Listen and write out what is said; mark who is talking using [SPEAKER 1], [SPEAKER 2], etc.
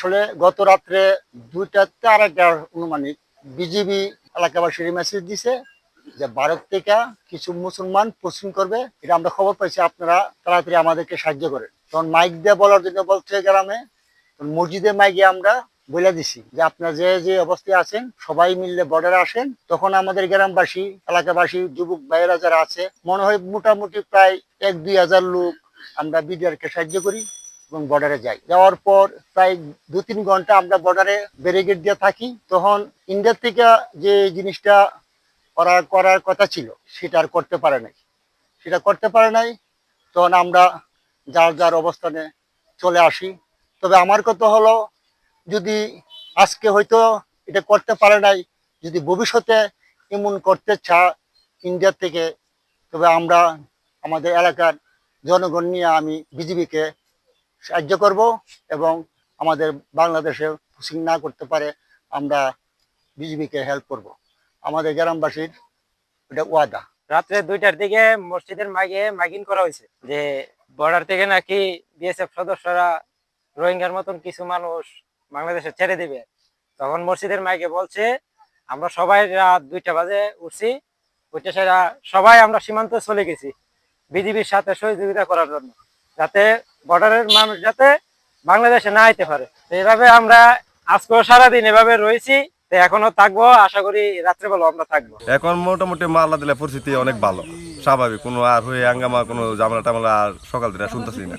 [SPEAKER 1] আসলে গত রাত্রে 2টা-2:30টার অনুমানিক বিজিবি এলাকাবাসীর মেসেজ দিছে যে ভারত থেকে কিছু মুসলমান পোস্টিং করবে। এটা আমরা খবর পাইছি, আপনারা তাড়াতাড়ি আমাদেরকে সাহায্য করেন। তখন মাইক দিয়ে বলার জন্য বলছে গ্রামে, মসজিদে মাইকে আমরা বলে দিছি যে আপনারা যে যে অবস্থায় আছেন সবাই মিললে বর্ডারে আসেন। তখন আমাদের গ্রামবাসী এলাকাবাসী যুবক ভাইয়েরা যারা আছে, মনে হয় মোটামুটি প্রায় 1-2 হাজার লোক আমরা বিডিআরকে সাহায্য করি এবং বর্ডারে যাই। যাওয়ার পর প্রায় 2-3 ঘন্টা আমরা বর্ডারে ব্যারিকেড দিয়ে থাকি। তখন ইন্ডিয়া থেকে যে জিনিসটা ওরা করার কথা ছিল সেটা আর করতে পারে নাই। তখন আমরা যার যার অবস্থানে চলে আসি। তবে আমার কথা হলো, যদি আজকে হয়তো এটা করতে পারে নাই, যদি ভবিষ্যতে এমন করতে ইন্ডিয়া থেকে, তবে আমরা আমাদের এলাকার জনগণ নিয়ে আমি বিজিবিকে সাহায্য করব এবং আমাদের বাংলাদেশে পোস্টিং না করতে পারে আমরা বিজিবিকে হেল্প করব। আমাদের গ্রামবাসীর এটা ওয়াদা।
[SPEAKER 2] রাত্রে 2টার দিকে মসজিদের মাইকে মাইকিং করা হয়েছে যে বর্ডার থেকে নাকি বিএসএফ সদস্যরা রোহিঙ্গার মতন কিছু মানুষ বাংলাদেশে ছেড়ে দিবে। তখন মসজিদের মাইকে বলছে আমরা সবাই রাত 2টা বাজে উঠছি, উঠে সেরা সবাই আমরা সীমান্তে চলে গেছি বিজিবির সাথে সহযোগিতা করার জন্য, যাতে বর্ডারের মানুষ যাতে বাংলাদেশে না আইতে পারে। এইভাবে আমরা আজকেও সারাদিন এভাবে রয়েছি, তো এখনো থাকবো, আশা করি রাত্রেবেলা আমরা থাকবো।
[SPEAKER 3] এখন মোটামুটি মাল্লা দিলে পরিস্থিতি অনেক ভালো, স্বাভাবিক, কোনো আর হয়ে আঙ্গামা কোনো ঝামেলা টামেলা আর সকাল থেকে শুনতেছি না।